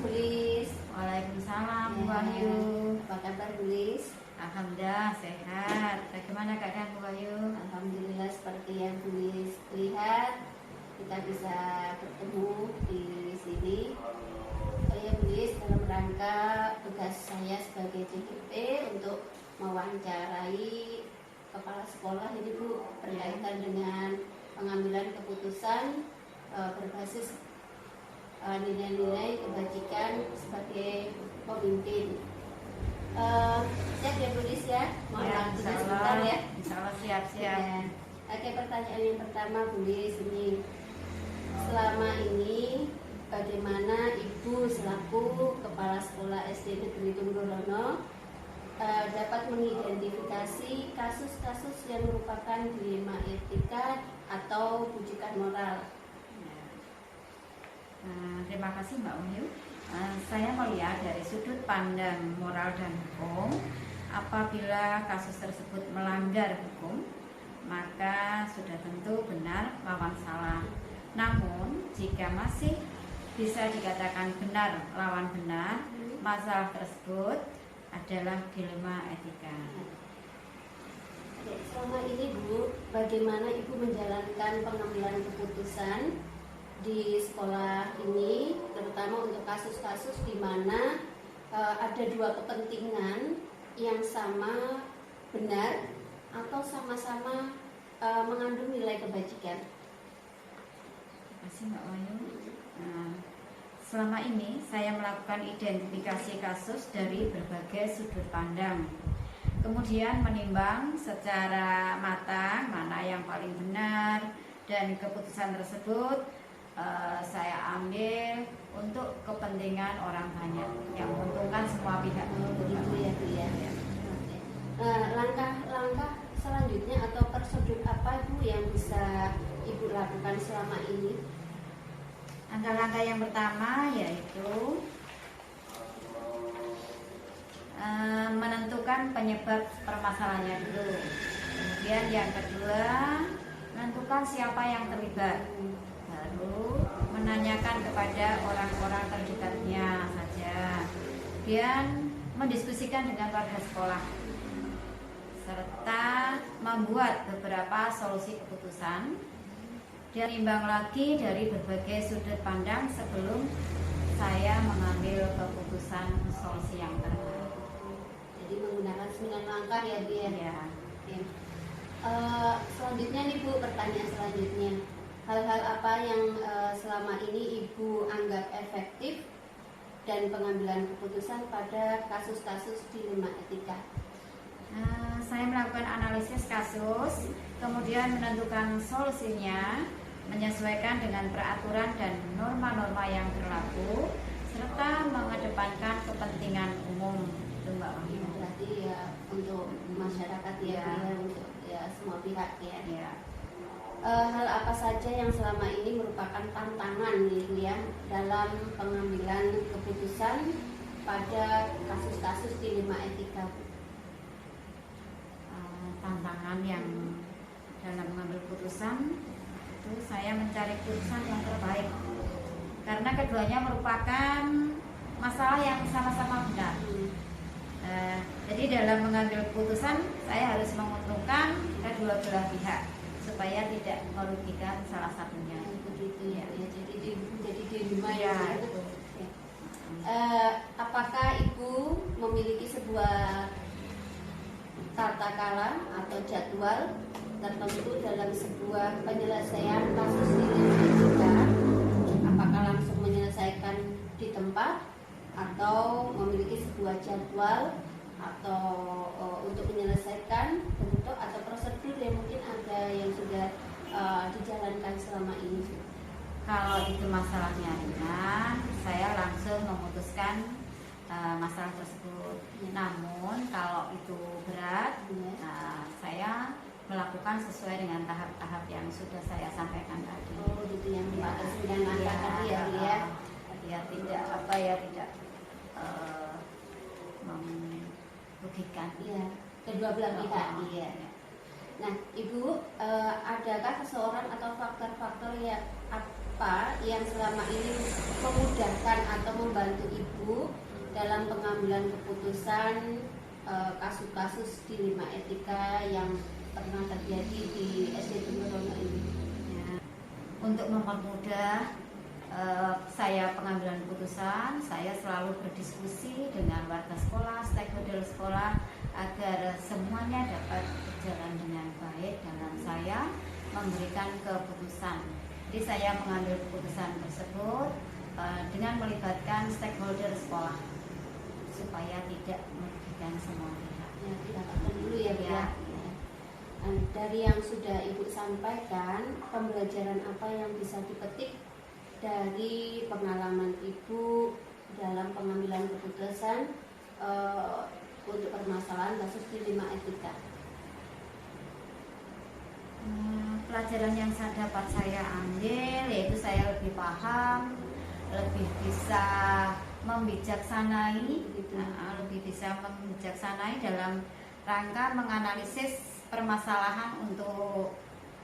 Bu Lis. Waalaikumsalam, Bu Ya, Wahyu. apa kabar Bu Lis? Alhamdulillah sehat. Bagaimana keadaan Bu Wahyu? Alhamdulillah seperti yang Bu Lis lihat, kita bisa bertemu di sini. Saya Bu Lis dalam rangka tugas saya sebagai CGP untuk mewawancarai kepala sekolah ini Bu, berkaitan dengan pengambilan keputusan berbasis nilai-nilai kebajikan sebagai pemimpin. Siap ya Bu Lis ya? Mohon waktunya sebentar ya. Insya Allah siap-siap. Ya. Oke, pertanyaan yang pertama Bu Lis ini, selama ini bagaimana Ibu selaku kepala sekolah SD Negeri Tunggorono dapat mengidentifikasi kasus-kasus yang merupakan dilema etika atau bujukan moral? Terima kasih Mbak Wahyu. Saya melihat dari sudut pandang moral dan hukum, apabila kasus tersebut melanggar hukum, maka sudah tentu benar lawan salah. Namun jika masih bisa dikatakan benar lawan benar, masalah tersebut adalah dilema etika. Oke, selama ini Bu, bagaimana Ibu menjalankan pengambilan keputusan di sekolah ini, terutama untuk kasus-kasus di mana ada dua kepentingan yang sama benar atau sama-sama mengandung nilai kebajikan? Terima kasih Mbak Wahyu. Selama ini saya melakukan identifikasi kasus dari berbagai sudut pandang, kemudian menimbang secara matang mana yang paling benar, dan keputusan tersebut saya ambil untuk kepentingan orang banyak yang menguntungkan semua pihak. Begitu ya Bu ya. Oke. Langkah-langkah selanjutnya atau prosedur apa Bu yang bisa Ibu lakukan selama ini? Langkah-langkah yang pertama yaitu menentukan penyebab permasalahannya dulu. Kemudian yang kedua, menentukan siapa yang terlibat. Lalu menanyakan kepada orang-orang terdekatnya saja, dan mendiskusikan dengan warga sekolah, serta membuat beberapa solusi keputusan dan imbang lagi dari berbagai sudut pandang sebelum saya mengambil keputusan solusi yang terbaik. Jadi menggunakan 9 langkah ya Bu ya. Ya. Oke. Selanjutnya nih Bu, pertanyaan selanjutnya, hal-hal apa yang selama ini Ibu anggap efektif dan pengambilan keputusan pada kasus-kasus dilema etika? Saya melakukan analisis kasus, kemudian menentukan solusinya, menyesuaikan dengan peraturan dan norma-norma yang berlaku, serta mengedepankan kepentingan umum. Itu Mbak Wahyu. Berarti ya untuk masyarakat ya, untuk ya semua pihak ya. Ya. Hal apa saja yang selama ini merupakan tantangan gitu ya dalam pengambilan keputusan pada kasus-kasus dilema etika? Tantangan yang dalam mengambil keputusan itu saya mencari keputusan yang terbaik, karena keduanya merupakan masalah yang sama-sama benar. Jadi dalam mengambil keputusan saya harus menguntungkan kedua belah pihak supaya tidak merugikan salah satunya. Begitu ya. Jadi dilema Ya, ya. itu. Apakah Ibu memiliki sebuah tata cara atau jadwal tertentu dalam sebuah penyelesaian kasus dilema etika? Apakah langsung menyelesaikan di tempat atau memiliki sebuah jadwal atau untuk menyelesaikan bentuk atau prosedur yang mungkin ada yang sudah dijalankan selama ini? Kalau itu masalahnya ringan, saya langsung memutuskan masalah tersebut. Namun kalau itu berat, saya melakukan sesuai dengan tahap-tahap yang sudah saya sampaikan tadi. Oh, gitu yang dimaksud dengan langkah tadi ya, Bu ya. Ya tidak tidak merugikan kedua belah pihak. Iya. Nah, Ibu, adakah seseorang atau faktor-faktor yang apa yang selama ini memudahkan atau membantu Ibu dalam pengambilan keputusan kasus-kasus dilema etika yang pernah terjadi di SD Tumorono ini? Ya. Untuk mempermudah saya pengambilan keputusan, saya selalu berdiskusi dengan warga sekolah, stakeholder sekolah agar semuanya dapat berjalan dengan baik dalam saya memberikan keputusan. Jadi saya mengambil keputusan tersebut dengan melibatkan stakeholder sekolah supaya tidak merugikan semua pihak. Ya, kita tahan dulu ya, Bu. Ya. Dari yang sudah Ibu sampaikan, pembelajaran apa yang bisa dipetik dari pengalaman Ibu dalam pengambilan keputusan untuk permasalahan kasus dilema etika? Pelajaran yang dapat saya ambil yaitu saya lebih paham, lebih bisa membijaksanai, lebih bisa membijaksanai dalam rangka menganalisis permasalahan untuk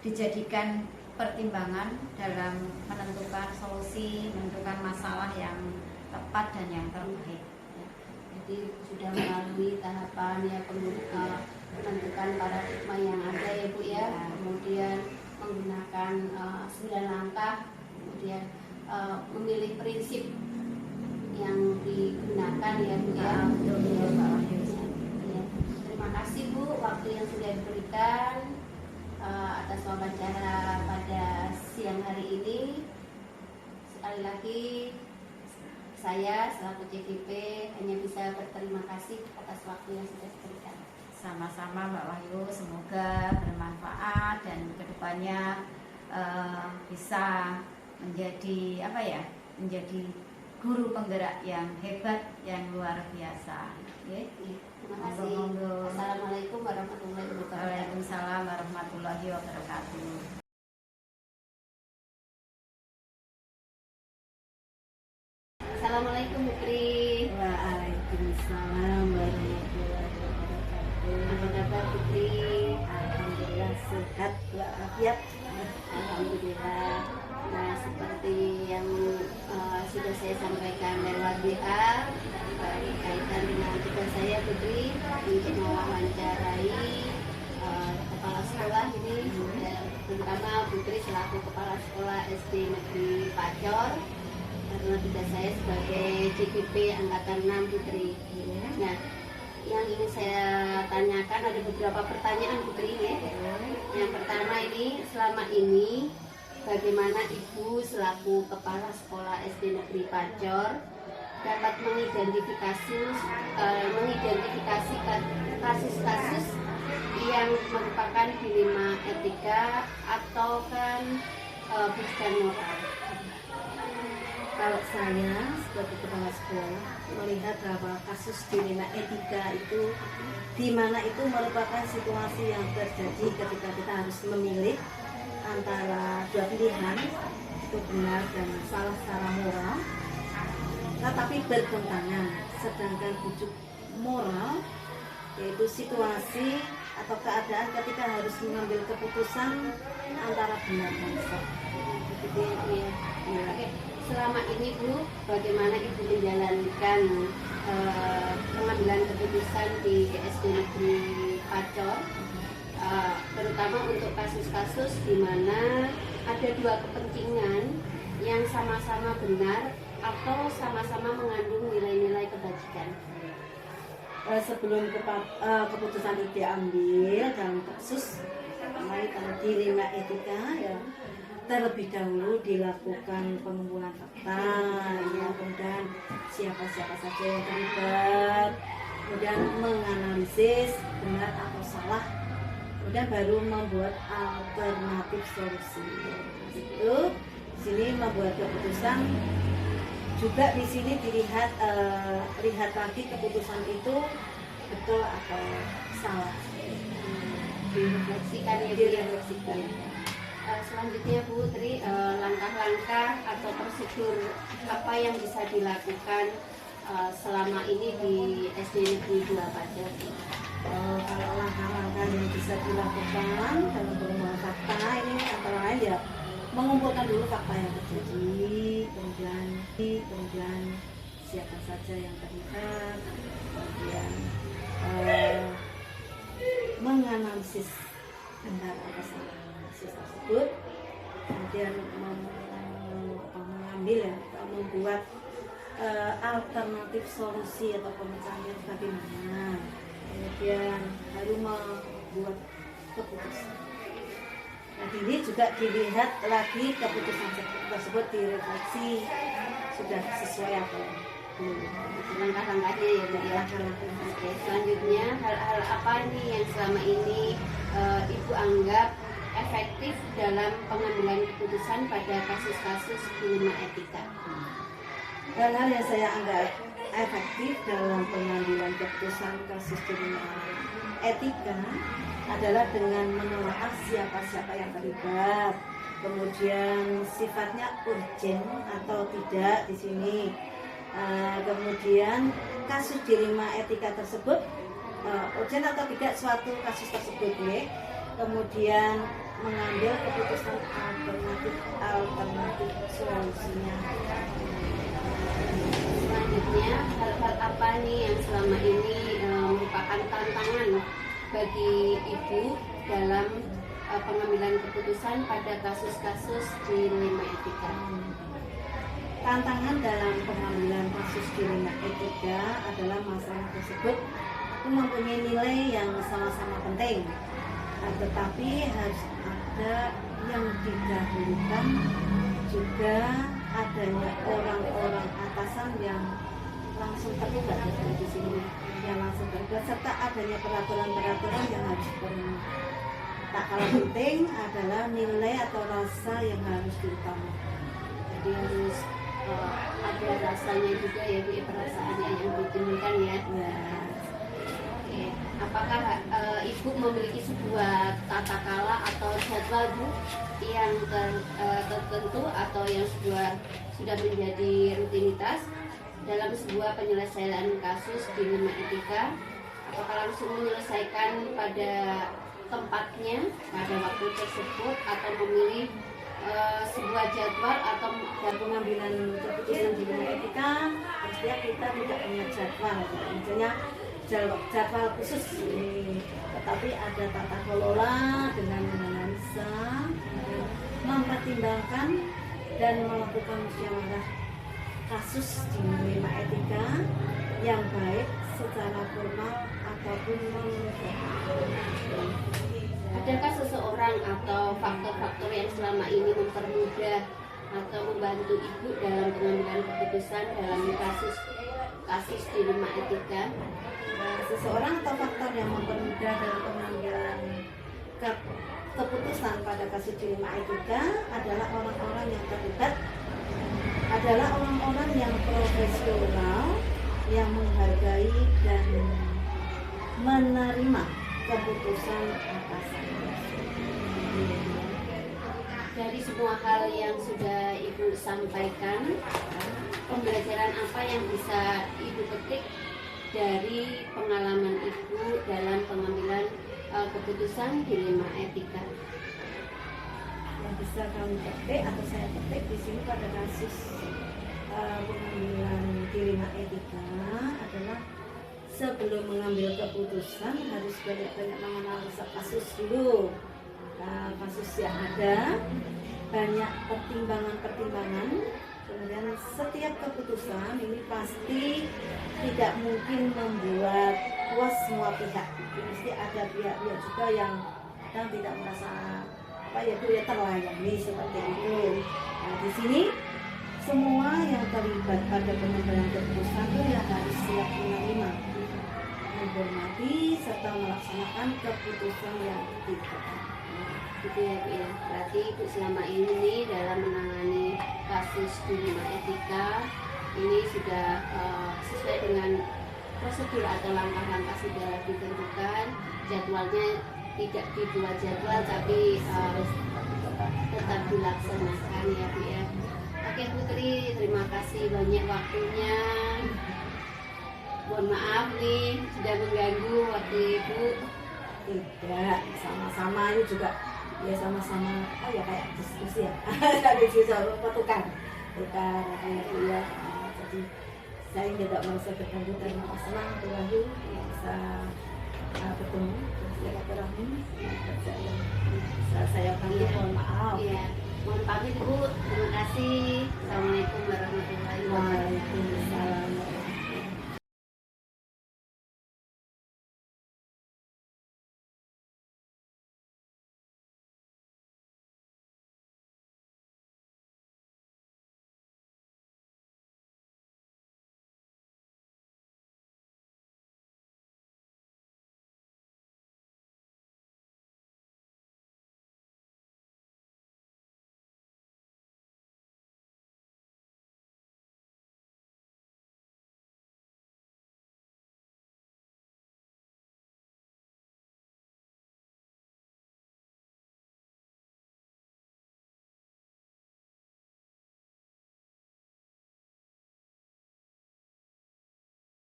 dijadikan pertimbangan dalam menentukan solusi, menentukan masalah yang tepat dan yang terbaik. Jadi sudah melalui tahapan ya menentukan paradigma yang ada ya Bu ya, kemudian menggunakan 9 langkah, kemudian memilih prinsip yang digunakan ya Bu ya. Terima kasih Bu waktu yang sudah diberikan atas wawancara pada siang hari ini. Sekali lagi saya selaku CGP hanya bisa berterima kasih atas waktu yang sudah diberikan. Sama-sama Mbak Wahyu, semoga bermanfaat dan kedepannya bisa menjadi menjadi guru penggerak yang hebat, yang luar biasa. Okay? Terima kasih. Assalamualaikum warahmatullahi wabarakatuh. Waalaikumsalam warahmatullahi wabarakatuh. Assalamualaikum Bu Tri. Waalaikumsalam warahmatullahi wabarakatuh. Apa kabar Bu Tri? Alhamdulillah sehat walafiat. Alhamdulillah. Nah, seperti yang sudah saya sampaikan lewat WA berkaitan dengan tugas saya Putri untuk mewawancarai kepala sekolah ini, terutama Putri selaku kepala sekolah SD Negeri Pacor, karena tugas saya sebagai CGP Angkatan 6 Putri. Nah, yang ingin saya tanyakan ada beberapa pertanyaan Putri ya. Yang pertama ini, selama ini bagaimana Ibu selaku kepala sekolah SD Negeri Pacor dapat mengidentifikasi kasus-kasus yang merupakan dilema etika atau kan bukan moral? Kalau saya sebagai kepala sekolah melihat bahwa kasus dilema etika itu di mana itu merupakan situasi yang terjadi ketika kita harus memilih antara dua pilihan, itu benar dan salah secara moral, tetapi bertentangan. Sedangkan wujud moral yaitu situasi atau keadaan ketika harus mengambil keputusan antara benar dan salah. Gitu ya. Oke. Selama ini Bu, bagaimana Ibu menjalankan pengambilan keputusan di SD Negeri Pacor, terutama untuk kasus-kasus di mana ada dua kepentingan yang sama-sama benar atau sama-sama mengandung nilai-nilai kebajikan? Sebelum keputusan itu diambil dalam kasus kalau dilema etika ya, terlebih dahulu dilakukan pengumpulan fakta ya, kemudian siapa-siapa saja yang terlibat, kemudian menganalisis benar atau salah, kemudian baru membuat alternatif solusi. Itu di sini membuat keputusan juga di sini dilihat lihat lagi keputusan itu betul atau salah. Direfleksikan ya Bu, direfleksikan. Selanjutnya Bu Tri, langkah-langkah atau prosedur apa yang bisa dilakukan selama ini di SD Negeri 2 Pacor? Kalau langkah-langkah yang bisa dilakukan dalam pengumpulan fakta ini antara lain ya mengumpulkan dulu fakta yang terjadi, kemudian siapa saja yang terlibat, kemudian menganalisis benar apa salah kasus tersebut, kemudian mengambil atau membuat alternatif solusi atau pemecahannya bagaimana, kemudian baru membuat keputusan. Nah, ini juga dilihat lagi keputusan tersebut direfleksi sudah sesuai apa ya. Langkah-langkahnya ya Bu ya. Oke, selanjutnya hal-hal apa nih yang selama ini Ibu anggap efektif dalam pengambilan keputusan pada kasus-kasus dilema etika? Hal-hal yang saya anggap efektif dalam pengambilan keputusan kasus dilema etika adalah dengan menelaah siapa-siapa yang terlibat, kemudian sifatnya urgent atau tidak di sini. Kemudian kasus dilema etika tersebut urgent atau tidak suatu kasus tersebut ya. Kemudian mengambil keputusan alternatif solusinya. Selanjutnya hal-hal apa nih yang selama ini merupakan tantangan bagi Ibu dalam pengambilan keputusan pada kasus-kasus dilema etika? Tantangan dalam pengambilan kasus dilema etika adalah masalah tersebut mempunyai nilai yang sama-sama penting, tetapi harus ada yang didahulukan, juga adanya orang-orang atasan yang langsung terlibat di sini, yang langsung terlibat, serta adanya peraturan-peraturan yang harus dipenuhi. Tak kalah penting adalah nilai atau rasa yang harus diutamakan. Jadi harus ada rasanya juga ya Bu, perasaannya yang ditimbulkan ya. Oke. Apakah Ibu memiliki sebuah tata kala atau jadwal Bu yang tertentu atau yang sudah menjadi rutinitas dalam sebuah penyelesaian kasus dilema etika? Apakah langsung menyelesaikan pada tempatnya pada waktu tersebut atau memilih sebuah jadwal atau pengambilan keputusan dilema etika? Pastinya kita tidak punya jadwal, misalnya jadwal khusus ini, tetapi ada tata kelola dengan menganalisa, mempertimbangkan dan melakukan musyawarah kasus dilema etika yang baik secara formal ataupun non-formal. Adakah seseorang atau faktor-faktor yang selama ini mempermudah atau membantu Ibu dalam pengambilan keputusan dalam kasus dilema etika? Seseorang atau faktor yang mempermudah dalam pengambilan keputusan pada kasus dilema etika adalah orang-orang yang terlibat, adalah orang-orang yang profesional, yang menghargai dan menerima keputusan atasan. Dari semua hal yang sudah Ibu sampaikan, pembelajaran apa yang bisa Ibu petik dari pengalaman Ibu dalam pengambilan keputusan dilema etika? Yang bisa kami petik atau saya petik di sini pada kasus pengambilan dilema etika adalah sebelum mengambil keputusan harus banyak-banyak menganalisa kasus dulu. Kasus yang ada, banyak pertimbangan-pertimbangan, kemudian setiap keputusan ini pasti tidak mungkin membuat puas semua pihak. Mesti ada pihak-pihak juga yang kadang tidak merasa terlayani seperti itu. Nah, di sini semua yang terlibat pada pengambilan keputusan itu yang harus siap menerima, menghormati serta melaksanakan keputusan yang ditentukan. Gitu ya Bu ya. Berarti Ibu selama ini dalam menangani kasus dilema etika ini sudah sesuai dengan prosedur atau langkah-langkah sudah ditentukan, jadwalnya tidak dibuat jadwal tapi tetap dilaksanakan ya Bu ya. Oke Putri, terima kasih banyak waktunya. Mohon maaf nih sudah mengganggu waktu Ibu. Tidak, sama-sama ini juga ya sama-sama ya kayak diskusi ya diskusi tukar ya. Jadi saya tidak merasa terganggu dan senang terganggu bisa bertemu silaturahmi saya panggil mohon maaf. Iya, mohon pamit Bu, terima